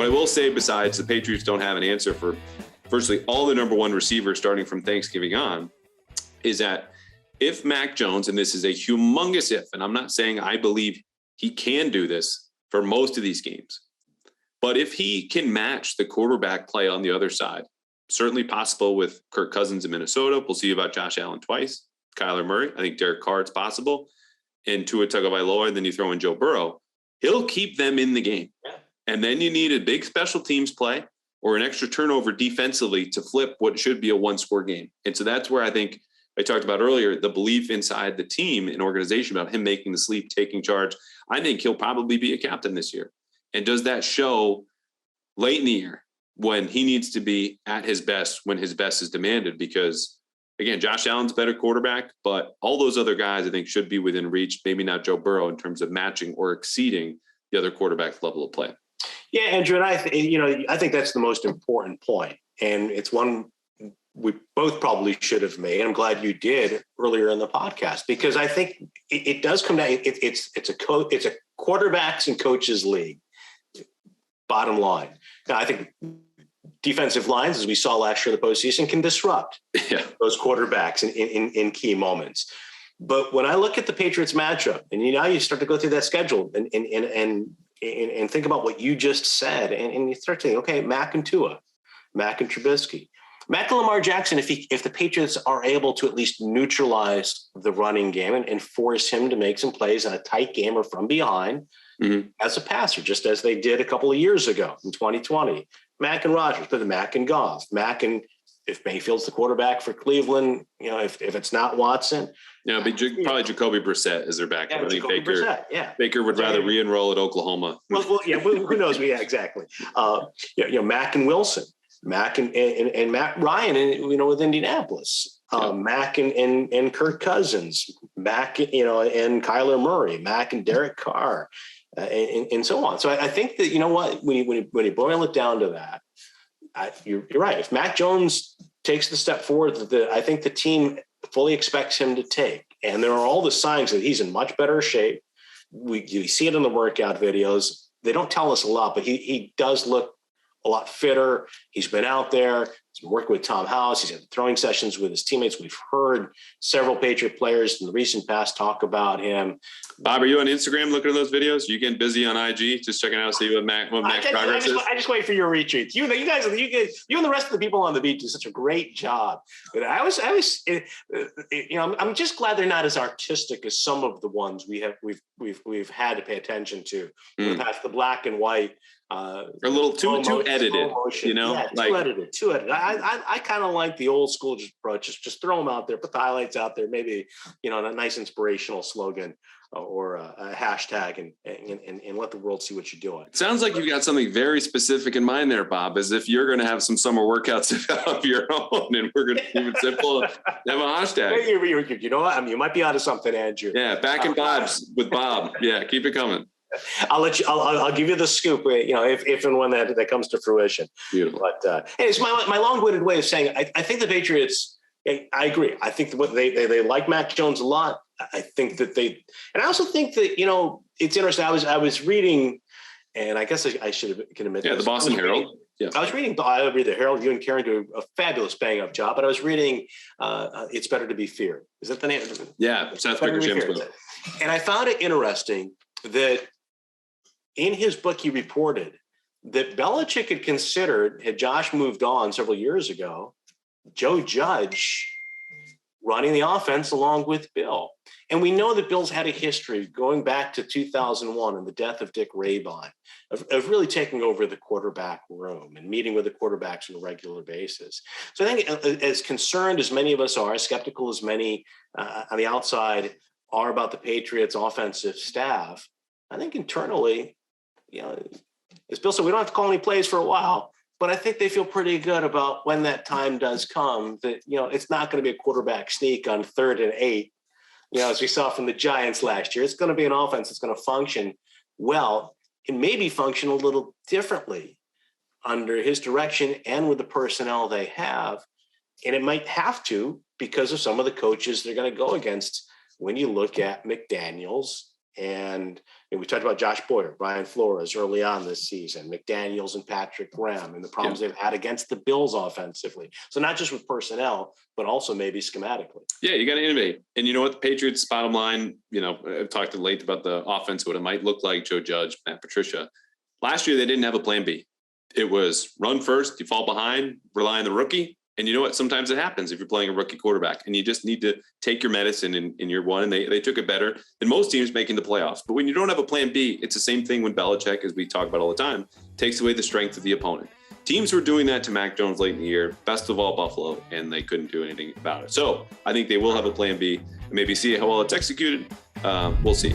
What I will say, besides the Patriots don't have an answer for virtually all the number one receivers starting from Thanksgiving on, is that if Mac Jones, and this is a humongous if, and I'm not saying I believe he can do this for most of these games, but if he can match the quarterback play on the other side, certainly possible with Kirk Cousins in Minnesota. We'll see about Josh Allen twice. Kyler Murray, I think Derek Carr, it's possible. And Tua Tagovailoa, and then you throw in Joe Burrow. He'll keep them in the game. Yeah. And then you need a big special teams play or an extra turnover defensively to flip what should be a one-score game. And so that's where I think I talked about earlier, the belief inside the team and organization about him making the leap, taking charge. I think he'll probably be a captain this year. And does that show late in the year when he needs to be at his best, when his best is demanded? Because, again, Josh Allen's a better quarterback, but all those other guys I think should be within reach, maybe not Joe Burrow in terms of matching or exceeding the other quarterback's level of play. Yeah, Andrew, and I think that's the most important point. And it's one we both probably should have made. I'm glad you did earlier in the podcast, because I think it does come down. It's a quarterbacks and coaches league. Bottom line. Now, I think defensive lines, as we saw last year in the postseason, can disrupt those quarterbacks in key moments. But when I look at the Patriots matchup, and you start to go through that schedule and think about what you just said, and you start thinking, okay, Mac and Tua, Mac and Trubisky, Mac and Lamar Jackson. If the Patriots are able to at least neutralize the running game and force him to make some plays in a tight game or from behind as a passer, just as they did a couple of years ago in 2020, Mac and Rodgers, but the Mac and Goff, Mac and if Mayfield's the quarterback for Cleveland, if it's not Watson. Probably Jacoby Brissett is their backup. I think Baker would rather re-enroll at Oklahoma. Well, who knows? Yeah, exactly. Mac and Wilson, Mac and Matt Ryan, with Indianapolis. Mac and Kirk Cousins, Mac, and Kyler Murray, Mac and Derek Carr, and so on. So I think that, when you boil it down to that, you're right. If Mac Jones takes the step forward that I think the team fully expects him to take, and there are all the signs that he's in much better shape. You see it in the workout videos. They don't tell us a lot, but he does look a lot fitter. He's been out there. He's been working with Tom House. He's had throwing sessions with his teammates. We've heard several Patriot players in the recent past talk about him. Bob, are you on Instagram looking at those videos? Are you getting busy on IG, just checking out, see what Mac's progress is? I just wait for your retweets. You guys, you and the rest of the people on the beat do such a great job. But I'm just glad they're not as artistic as some of the ones we've had to pay attention to. Past the black and white. A little too edited, too edited. I kind of like the old school approach. Just throw them out there, put the highlights out there, maybe, a nice inspirational slogan or a hashtag and let the world see what you're doing. It sounds like you've got something very specific in mind there, Bob, as if you're going to have some summer workouts of your own, and we're going to keep it simple and have a hashtag. You know what? You might be onto something, Andrew. Yeah, back in Bob's with Bob. Yeah, keep it coming. I'll give you the scoop, if and when that comes to fruition. Beautiful. But it's my long-winded way of saying I think the Patriots. I agree. I think what they like Mac Jones a lot. I think that and I also think that it's interesting. I was reading, and I guess I can admit. Yeah, the Boston Herald. I was reading. I read the Herald. You and Karen do a fabulous bang-up job. But I was reading. It's Better to Be Feared. Is that the name? Yeah, Seth Baker James. And I found it interesting that in his book, he reported that Belichick had Josh moved on several years ago, Joe Judge running the offense along with Bill. And we know that Bill's had a history going back to 2001 and the death of Dick Rabine of really taking over the quarterback room and meeting with the quarterbacks on a regular basis. So I think as concerned as many of us are, as skeptical as many on the outside are about the Patriots offensive staff, I think internally, as Bill said, we don't have to call any plays for a while, but I think they feel pretty good about when that time does come that, it's not going to be a quarterback sneak on 3rd and 8, as we saw from the Giants last year. It's going to be an offense that's going to function well and maybe function a little differently under his direction and with the personnel they have. And it might have to because of some of the coaches they're going to go against when you look at McDaniels and And we talked about Josh Boyer, Brian Flores early on this season, McDaniels and Patrick Graham, and the problems they've had against the Bills offensively. So not just with personnel, but also maybe schematically. Yeah, you got to innovate. And you know what? The Patriots, bottom line, I've talked at length about the offense, what it might look like, Joe Judge, Matt Patricia. Last year, they didn't have a plan B. It was run first, you fall behind, rely on the rookie. And you know what? Sometimes it happens if you're playing a rookie quarterback, and you just need to take your medicine in year one. And they took it better than most teams making the playoffs. But when you don't have a plan B, it's the same thing when Belichick, as we talk about all the time, takes away the strength of the opponent. Teams were doing that to Mac Jones late in the year, best of all Buffalo, and they couldn't do anything about it. So I think they will have a plan B and maybe see how well it's executed. We'll see.